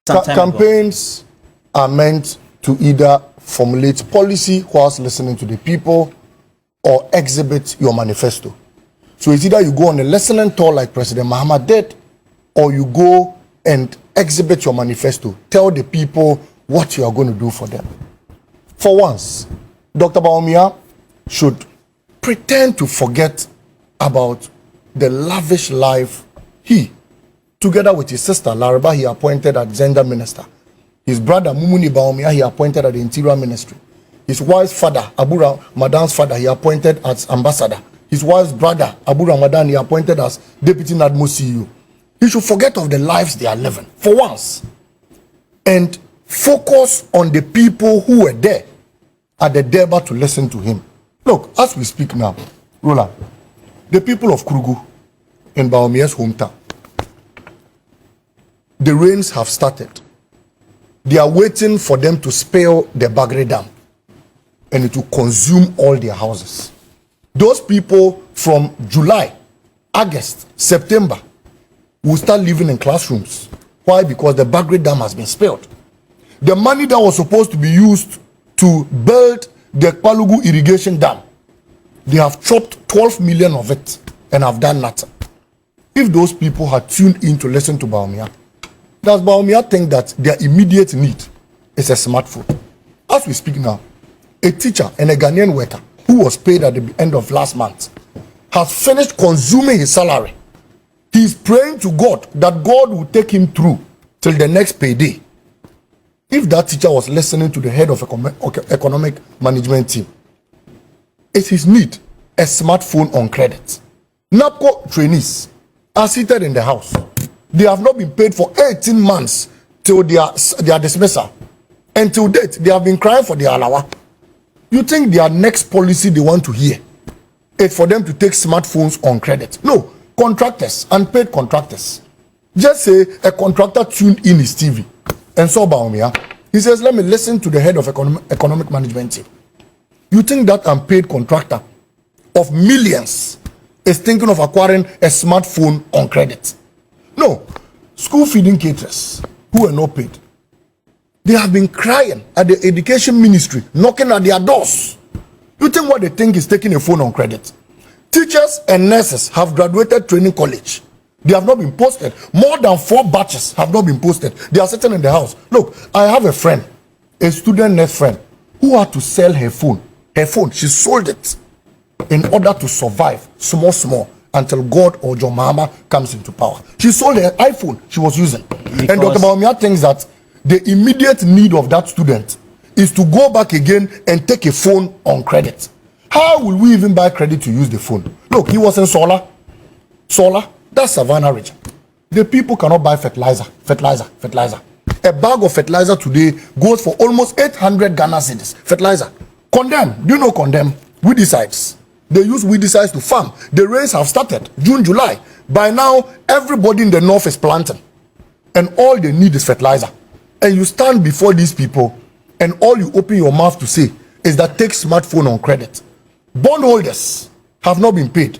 Campaigns are meant to either formulate policy whilst listening to the people or exhibit your manifesto. So it's either you go on a listening tour like President Mahama did, or you go and exhibit your manifesto. Tell the people what you are going to do for them. For once, Dr. Bawumia should pretend to forget about the lavish life he, together with his sister Laraba, he appointed as gender minister. His brother Mumuni Bawumia, he appointed at the Interior Ministry. His wife's father, Abu Ramadan's father, he appointed as ambassador. His wife's brother, Abu Ramadan, he appointed as deputy NADMO CEO. He should forget of the lives they are living for once and focus on the people who were there at the Deba to listen to him. Look, as we speak now, Roland, the people of Krugu in Bawumia's hometown, the rains have started. They are waiting for them to spill the Bagre Dam and it will consume all their houses. Those people from July, August, September will start living in classrooms. Why? Because the Bagre Dam has been spilled. The money that was supposed to be used to build the Palugu irrigation dam, they have chopped 12 million of it and have done nothing. If those people had tuned in to listen to Bawumia, does Bawumia think that their immediate need is a smartphone? As we speak now, a teacher and a Ghanaian worker who was paid at the end of last month has finished consuming his salary. He is praying to God that God will take him through till the next payday. If that teacher was listening to the head of economic management team, it's his need a smartphone on credit. NAPCO trainees are seated in the house. They have not been paid for 18 months till their dismissal. And till date, they have been crying for their alawa. You think their next policy they want to hear is for them to take smartphones on credit? No, contractors, unpaid contractors. Just say a contractor tuned in his TV and saw Bawumia. He says, let me listen to the head of economic management team. You think that unpaid contractor of millions is thinking of acquiring a smartphone on credit? No. School feeding caterers who are not paid, they have been crying at the education ministry, knocking at their doors. You think what they think is taking a phone on credit? Teachers and nurses have graduated training college. They have not been posted. More than 4 batches have not been posted. They are sitting in the house. Look, I have a friend, a student nurse friend, who had to sell her phone. Her phone, she sold it in order to survive small until God or John Mahama comes into power. She sold her iPhone she was using. Because and Dr. Bawumia thinks that the immediate need of that student is to go back again and take a phone on credit. How will we even buy credit to use the phone? Look, he was in Solar, that's Savannah region. The people cannot buy fertilizer. A bag of fertilizer today goes for almost 800 Ghana cedis. Fertilizer. Condemn. Do you know condemn? Weedicides. They use weedicides to farm. The rains have started June, July. By now, everybody in the north is planting. And all they need is fertilizer. And you stand before these people and all you open your mouth to say is that take smartphone on credit. Bondholders have not been paid.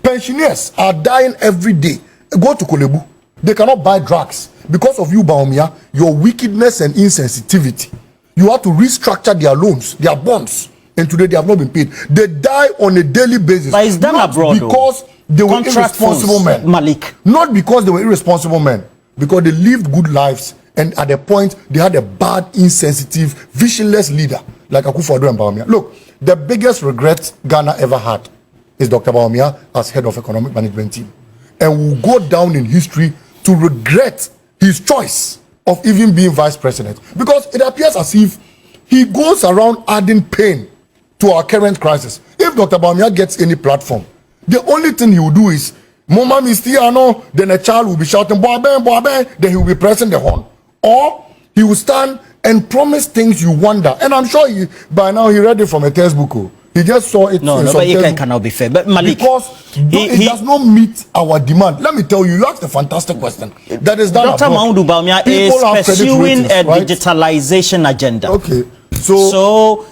Pensioners are dying every day. Go to Kolebu. They cannot buy drugs. Because of you, Bawumia, your wickedness and insensitivity. You have to restructure their loans, their bonds. And today they have not been paid. They die on a daily basis. But it's done not abroad, because they were irresponsible men. Malik. Not because they were irresponsible men. Because they lived good lives. And at a point, they had a bad, insensitive, visionless leader like Akufo-Addo and Bawumia. Look, the biggest regret Ghana ever had is Dr. Bawumia as head of economic management team. And will go down in history to regret his choice of even being vice president. Because it appears as if he goes around adding pain to our current crisis. If Dr. Bawumia gets any platform, the only thing he will do is, Mama Mistiano, then a child will be shouting, Boaben, then he will be pressing the horn. Or he will stand and promise things you wonder. And I'm sure by now he read it from a textbook. He just saw it. No, but it cannot be fair. But Malik, because it does not meet our demand. Let me tell you, you asked a fantastic question. That is that. Dr. Mahmoud Bawumia is pursuing a digitalization agenda. Okay, so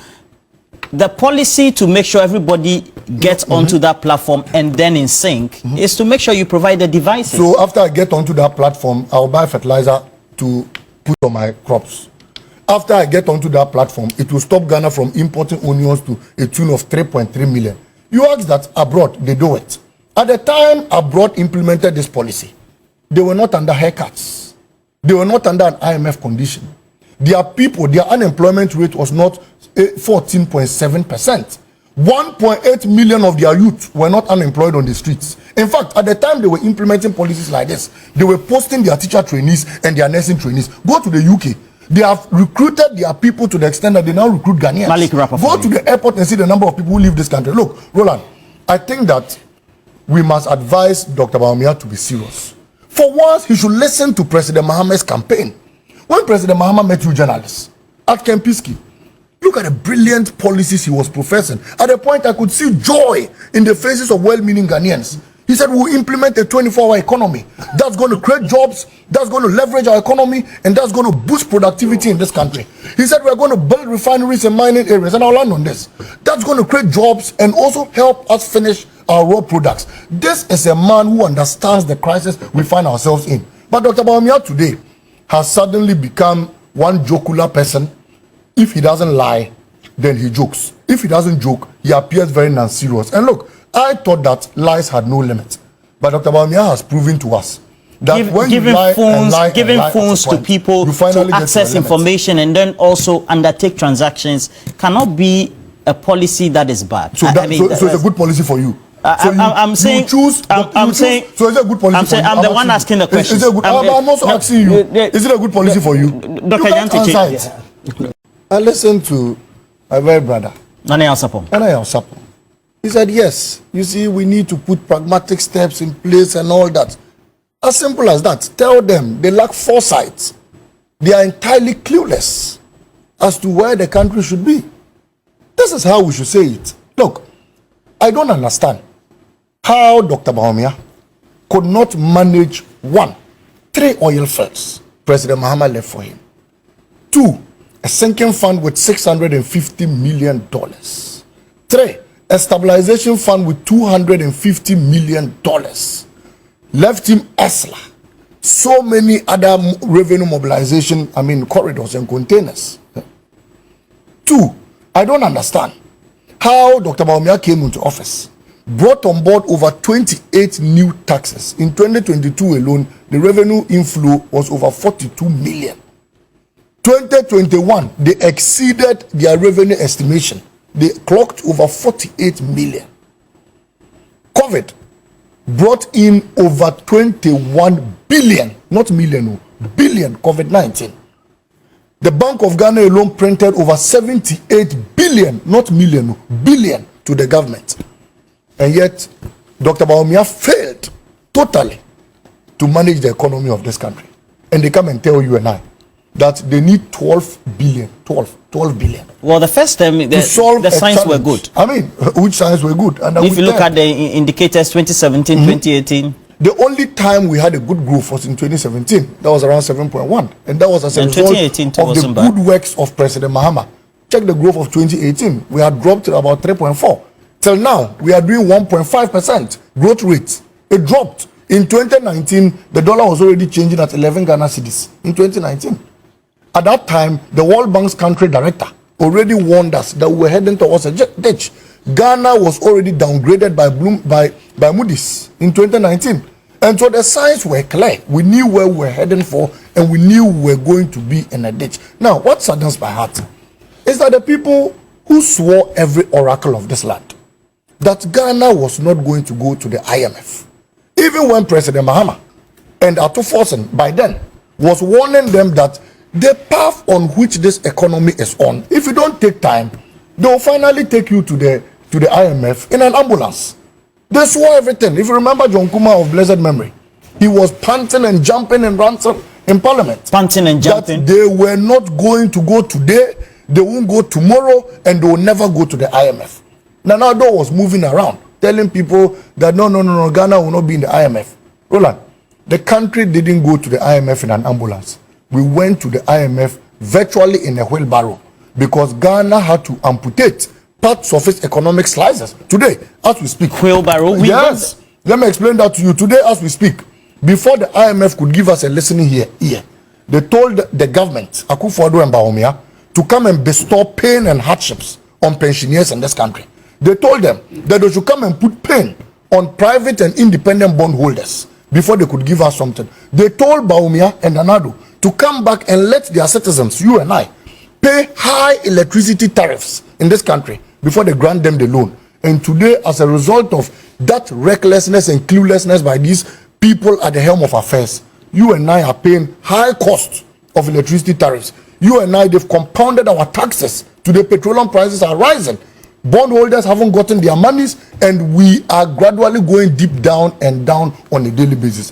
the policy to make sure everybody gets onto that platform and then in sync is to make sure you provide the devices. So after I get onto that platform, I'll buy fertilizer to put on my crops. After I get onto that platform, it will stop Ghana from importing onions to a tune of 3.3 million. You ask that abroad, they do it. At the time abroad implemented this policy, they were not under haircuts. They were not under an IMF condition. Their people, their unemployment rate was not 14.7%. 1.8 million of their youth were not unemployed on the streets. In fact, at the time they were implementing policies like this, they were posting their teacher trainees and their nursing trainees. Go to the UK. They have recruited their people to the extent that they now recruit Ghanaians. Go to the airport and see the number of people who leave this country. Look, Roland, I think that we must advise Dr. Bawumia to be serious. For once, he should listen to President Mahama's campaign. When President Mahama met you journalists at Kempiski, look at the brilliant policies he was professing. At a point, I could see joy in the faces of well-meaning Ghanaians. He said, we'll implement a 24-hour economy. That's going to create jobs, that's going to leverage our economy, and that's going to boost productivity in this country. He said, we're going to build refineries and mining areas, and I'll land on this. That's going to create jobs and also help us finish our raw products. This is a man who understands the crisis we find ourselves in. But Dr. Bawumia today has suddenly become one jocular person. If he doesn't lie, then he jokes. If he doesn't joke, he appears very non-serious. And look, I thought that lies had no limit. But Dr. Bawumia has proven to us that when you lie and lie giving and lie phones at a point, to people to access information and then also undertake transactions cannot be a policy that is bad. So, so it's a good policy for you. I'm saying, so is it a good policy for you? I'm the one asking the question. I'm also asking you, is it a good policy for you? Dr. Yantichi. I listened to my very brother. Nana Sapo. He said, yes, you see, we need to put pragmatic steps in place and all that. As simple as that. Tell them they lack foresight. They are entirely clueless as to where the country should be. This is how we should say it. Look, I don't understand how Dr. Bawumia could not manage 1, 3 oil fields President Mahama left for him. 2, a sinking fund with $650 million. 3, a stabilization fund with $250 million. Left him ESLA. So many other revenue mobilization, corridors and containers. 2, I don't understand how Dr. Bawumia came into office, brought on board over 28 new taxes. In 2022 alone, the revenue inflow was over 42 million. 2021, they exceeded their revenue estimation. They clocked over 48 million. COVID brought in over 21 billion, not million, billion COVID-19. The Bank of Ghana alone printed over 78 billion, not million, billion to the government. And yet, Dr. Bawumia failed totally to manage the economy of this country. And they come and tell you and I that they need 12 billion. Well, the first time, the signs were good. Which signs were good? And if you look at the indicators 2017, 2018. The only time we had a good growth was in 2017. That was around 7.1. And that was as a result of the good works of President Mahama. Check the growth of 2018. We had dropped to about 3.4. Till now, we are doing 1.5% growth rate. It dropped. In 2019, the dollar was already changing at 11 Ghana cedis. In 2019. At that time, the World Bank's country director already warned us that we were heading towards a ditch. Ghana was already downgraded by Moody's in 2019. And so the signs were clear. We knew where we were heading for, and we knew we were going to be in a ditch. Now, what saddens my heart is that the people who swore every oracle of this land that Ghana was not going to go to the IMF, even when President Mahama and Ato Forsen by then was warning them that the path on which this economy is on, if you don't take time, they will finally take you to the IMF in an ambulance. They swore everything. If you remember John Kuma of blessed memory, he was panting and jumping and ransom in Parliament. Panting and jumping. That they were not going to go today, they won't go tomorrow, and they will never go to the IMF. Nana Addo was moving around, telling people that no, Ghana will not be in the IMF. Roland, the country didn't go to the IMF in an ambulance. We went to the IMF virtually in a wheelbarrow because Ghana had to amputate parts of its economic slices. Today, as we speak. Wheelbarrow? Yes. Let me explain that to you. Today, as we speak, before the IMF could give us a listening ear, they told the government, Akufo-Addo and Bawumia, to come and bestow pain and hardships on pensioners in this country. They told them that they should come and put pain on private and independent bondholders before they could give us something. They told Bawumia and Anado to come back and let their citizens, you and I, pay high electricity tariffs in this country before they grant them the loan. And today, as a result of that recklessness and cluelessness by these people at the helm of affairs, you and I are paying high costs of electricity tariffs. You and I, they've compounded our taxes. Today, petroleum prices are rising. Bondholders haven't gotten their monies, and we are gradually going deep down and down on a daily basis.